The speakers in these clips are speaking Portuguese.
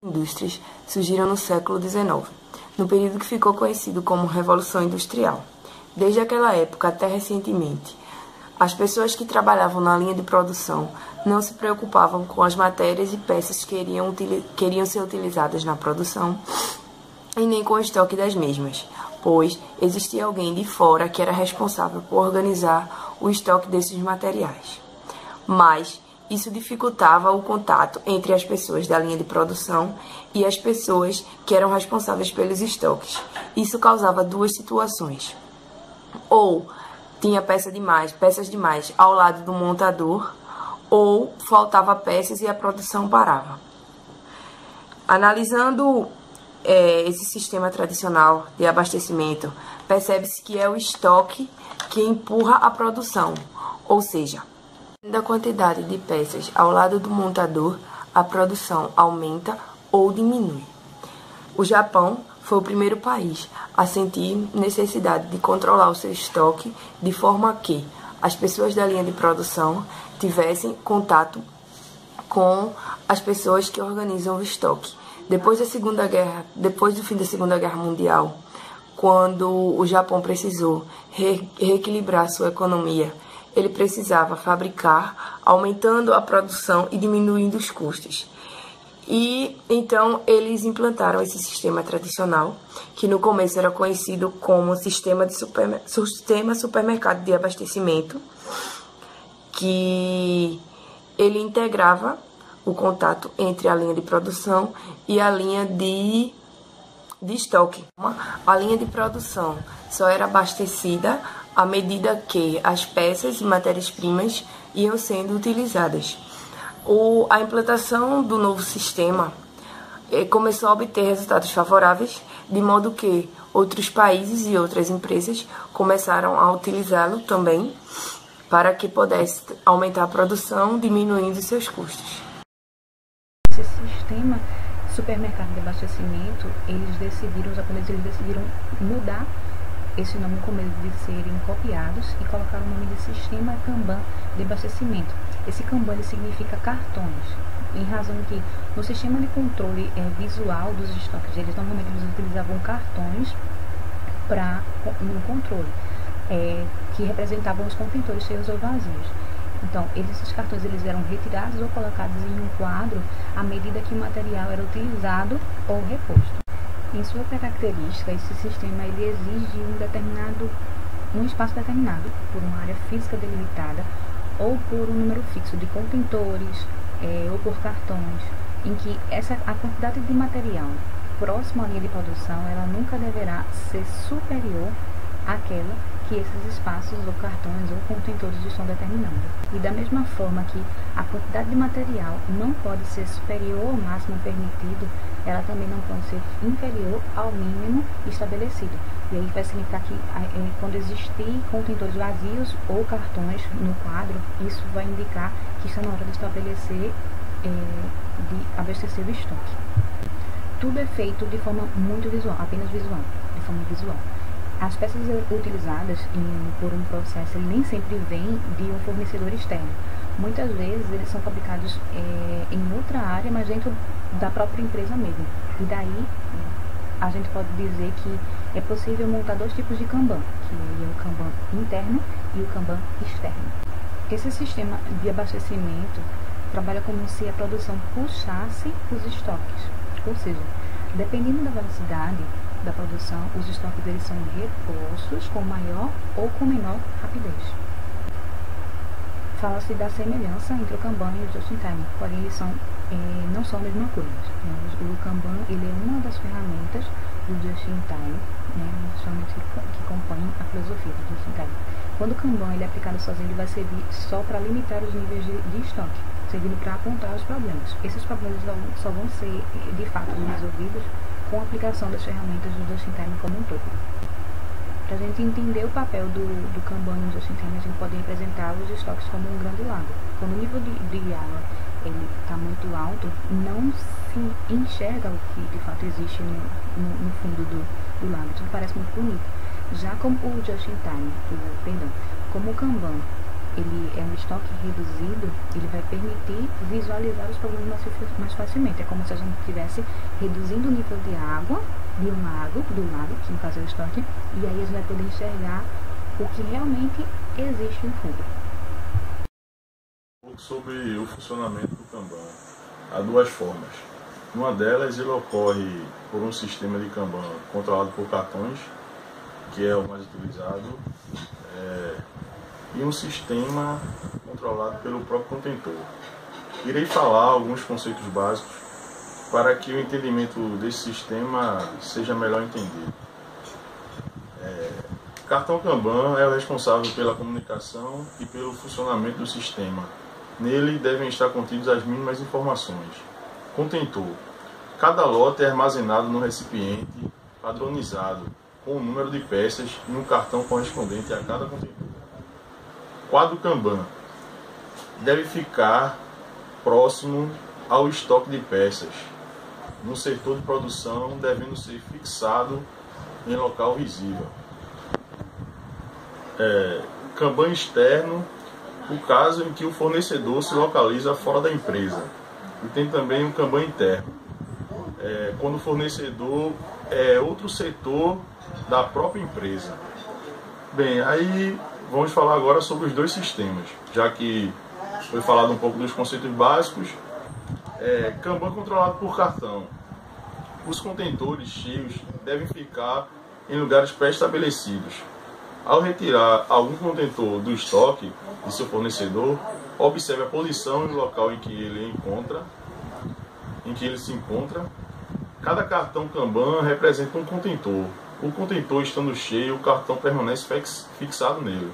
Indústrias surgiram no século XIX, no período que ficou conhecido como Revolução Industrial. Desde aquela época até recentemente, as pessoas que trabalhavam na linha de produção não se preocupavam com as matérias e peças que queriam ser utilizadas na produção e nem com o estoque das mesmas, pois existia alguém de fora que era responsável por organizar o estoque desses materiais. Mas isso dificultava o contato entre as pessoas da linha de produção e as pessoas que eram responsáveis pelos estoques. Isso causava duas situações. Ou tinha peças demais ao lado do montador, ou faltava peças e a produção parava. Analisando esse sistema tradicional de abastecimento, percebe-se que é o estoque que empurra a produção, ou seja, da quantidade de peças ao lado do montador, a produção aumenta ou diminui. O Japão foi o primeiro país a sentir necessidade de controlar o seu estoque de forma que as pessoas da linha de produção tivessem contato com as pessoas que organizam o estoque. Depois do fim da Segunda Guerra Mundial, quando o Japão precisou reequilibrar sua economia, ele precisava fabricar, aumentando a produção e diminuindo os custos. E então eles implantaram esse sistema tradicional, que no começo era conhecido como sistema supermercado de abastecimento, que ele integrava o contato entre a linha de produção e a linha de estoque. A linha de produção só era abastecida à medida que as peças e matérias-primas iam sendo utilizadas. A implantação do novo sistema começou a obter resultados favoráveis, de modo que outros países e outras empresas começaram a utilizá-lo também, para que pudesse aumentar a produção, diminuindo seus custos. Esse sistema supermercado de abastecimento, os japoneses decidiram mudar esse nome com medo de serem copiados e colocaram o nome de Sistema Kanban de Abastecimento. Esse Kanban ele significa cartões, em razão que no sistema de controle visual dos estoques, eles normalmente utilizavam cartões no controle, que representavam os contentores cheios ou vazios. Então, esses cartões eles eram retirados ou colocados em um quadro à medida que o material era utilizado ou reposto. Em sua característica, esse sistema ele exige um espaço determinado, por uma área física delimitada, ou por um número fixo de contentores, ou por cartões, em que a quantidade de material próximo à linha de produção, ela nunca deverá ser superior àquela que esses espaços, ou cartões, ou contentores estão determinando. E da mesma forma que a quantidade de material não pode ser superior ao máximo permitido, ela também não pode ser inferior ao mínimo estabelecido. E aí vai significar que quando existir contentores vazios ou cartões no quadro, isso vai indicar que está na hora de estabelecer, de abastecer o estoque. Tudo é feito de forma muito visual, apenas visual, de forma visual. As peças utilizadas por um processo ele nem sempre vêm de um fornecedor externo. Muitas vezes eles são fabricados em outra área, mas dentro da própria empresa mesmo. E daí a gente pode dizer que é possível montar dois tipos de Kanban, que é o Kanban interno e o Kanban externo. Esse sistema de abastecimento trabalha como se a produção puxasse os estoques, ou seja, dependendo da velocidade da produção, os estoques eles são repostos com maior ou com menor rapidez. Fala-se da semelhança entre o Kanban e o Just-in-Time, porém eles não são a mesma coisa. O Kanban ele é uma das ferramentas do Just-in-Time, justamente que compõem a filosofia do Just-in-Time. Quando o Kanban ele é aplicado sozinho, ele vai servir só para limitar os níveis de estoque, servindo para apontar os problemas. Esses problemas só vão ser de fato resolvidos com a aplicação das ferramentas do Just-in-Time como um todo. Para a gente entender o papel do Kanban no Just-in-Time, a gente pode representar os estoques como um grande lago. Quando o nível de água está muito alto, não se enxerga o que de fato existe no fundo do lago. Tudo parece muito bonito. Já como o Just-in-Time, como o Kanban, ele é um estoque reduzido, ele vai permitir visualizar os problemas mais facilmente. É como se a gente estivesse reduzindo o nível de água de um lago, que no caso é o estoque, e aí a gente vai poder enxergar o que realmente existe no fundo. Um pouco sobre o funcionamento do Kanban. Há duas formas. Uma delas, ele ocorre por um sistema de Kanban controlado por cartões, que é o mais utilizado, e um sistema controlado pelo próprio contentor. Irei falar alguns conceitos básicos para que o entendimento desse sistema seja melhor entendido. O cartão Kanban é o responsável pela comunicação e pelo funcionamento do sistema. Nele devem estar contidas as mínimas informações. Contentor. Cada lote é armazenado no recipiente padronizado, com o número de peças e um cartão correspondente a cada contentor. Quadro Kanban. Deve ficar próximo ao estoque de peças, no setor de produção, devendo ser fixado em local visível. Kanban externo, o caso em que o fornecedor se localiza fora da empresa. E tem também um Kanban interno, quando o fornecedor é outro setor da própria empresa. Bem, aí vamos falar agora sobre os dois sistemas, já que foi falado um pouco dos conceitos básicos. Kanban controlado por cartão. Os contentores cheios devem ficar em lugares pré-estabelecidos. Ao retirar algum contentor do estoque de seu fornecedor, observe a posição e o local em que ele se encontra. Cada cartão Kanban representa um contentor. O contentor estando cheio, o cartão permanece fixado nele.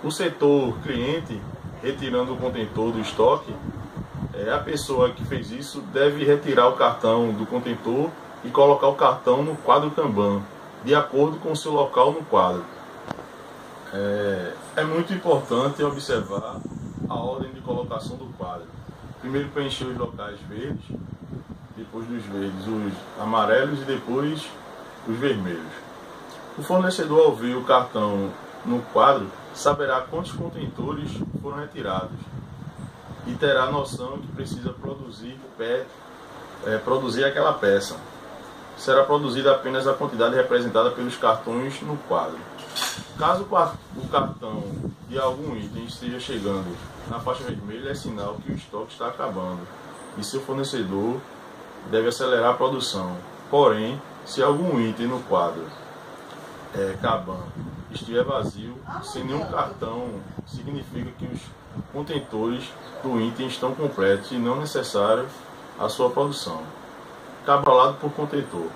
O setor cliente, retirando o contentor do estoque, a pessoa que fez isso deve retirar o cartão do contentor e colocar o cartão no quadro Kanban, de acordo com o seu local no quadro. É muito importante observar a ordem de colocação do quadro. Primeiro preencher os locais verdes, depois dos verdes os amarelos e depois os vermelhos. O fornecedor, ao ver o cartão no quadro, saberá quantos contentores foram retirados e terá noção que precisa produzir aquela peça. Será produzida apenas a quantidade representada pelos cartões no quadro. Caso o cartão de algum item esteja chegando na faixa vermelha, é sinal que o estoque está acabando e seu fornecedor deve acelerar a produção. Porém, se algum item no quadro Kanban estiver vazio, sem nenhum cartão, significa que os contentores do item estão completos e não necessário a sua produção. Controlado por contentor.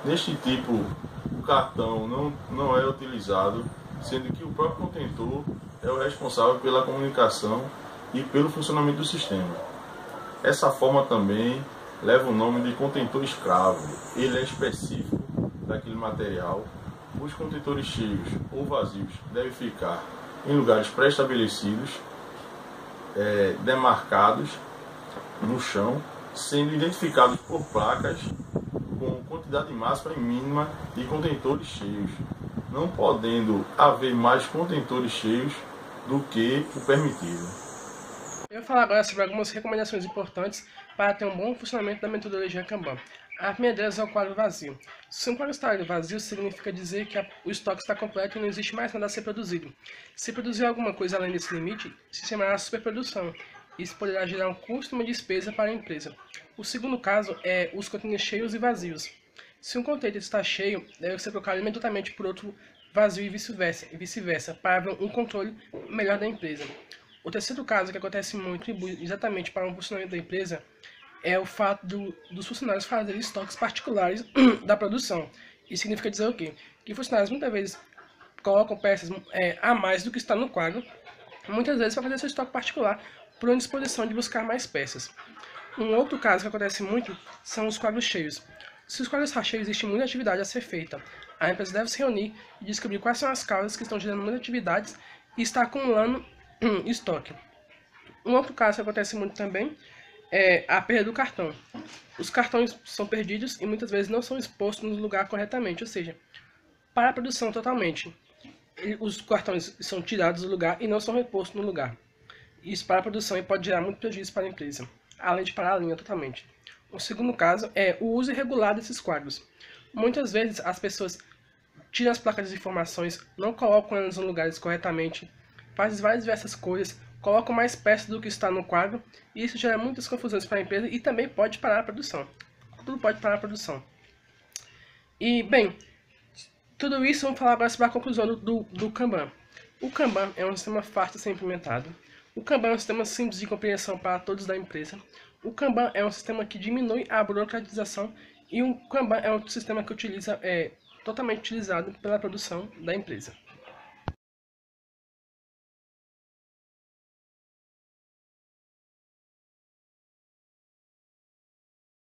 Neste tipo, o cartão não é utilizado, sendo que o próprio contentor é o responsável pela comunicação e pelo funcionamento do sistema. Essa forma também leva o nome de contentor escravo. Ele é específico daquele material. Os contentores cheios ou vazios devem ficar em lugares pré-estabelecidos, demarcados no chão, sendo identificados por placas com quantidade máxima e mínima de contentores cheios, não podendo haver mais contentores cheios do que o permitido. Eu vou falar agora sobre algumas recomendações importantes para ter um bom funcionamento da metodologia Kanban. A primeira delas é o quadro vazio. Se um quadro está vazio, significa dizer que o estoque está completo e não existe mais nada a ser produzido. Se produzir alguma coisa além desse limite, se chamará superprodução. Isso poderá gerar um custo e uma despesa para a empresa. O segundo caso é os contêineres cheios e vazios. Se um container está cheio, deve ser trocado imediatamente por outro vazio e vice-versa, para haver um controle melhor da empresa. O terceiro caso, que acontece muito exatamente para o funcionamento da empresa, é o fato dos funcionários fazerem estoques particulares da produção. Isso significa dizer o quê? Que funcionários muitas vezes colocam peças a mais do que está no quadro, muitas vezes para fazer seu estoque particular, por uma disposição de buscar mais peças. Um outro caso que acontece muito são os quadros cheios. Se os quadros estão cheios, existe muita atividade a ser feita. A empresa deve se reunir e descobrir quais são as causas que estão gerando muitas atividades e está acumulando estoque. Um outro caso que acontece muito também é a perda do cartão. Os cartões são perdidos e muitas vezes não são expostos no lugar corretamente, ou seja, para a produção totalmente. os cartões são tirados do lugar e não são repostos no lugar. Isso para a produção pode gerar muito prejuízo para a empresa, além de parar a linha totalmente. O segundo caso é o uso irregular desses quadros. Muitas vezes as pessoas tiram as placas de informações, não colocam elas nos lugares corretamente, fazem várias diversas coisas, colocam mais peças do que está no quadro, e isso gera muitas confusões para a empresa e também pode parar a produção. Tudo pode parar a produção. E, bem, tudo isso, vamos falar agora sobre a conclusão do Kanban. O Kanban é um sistema fácil de ser implementado. O Kanban é um sistema simples de compreensão para todos da empresa. O Kanban é um sistema que diminui a burocratização e o Kanban é um sistema que é totalmente utilizado pela produção da empresa.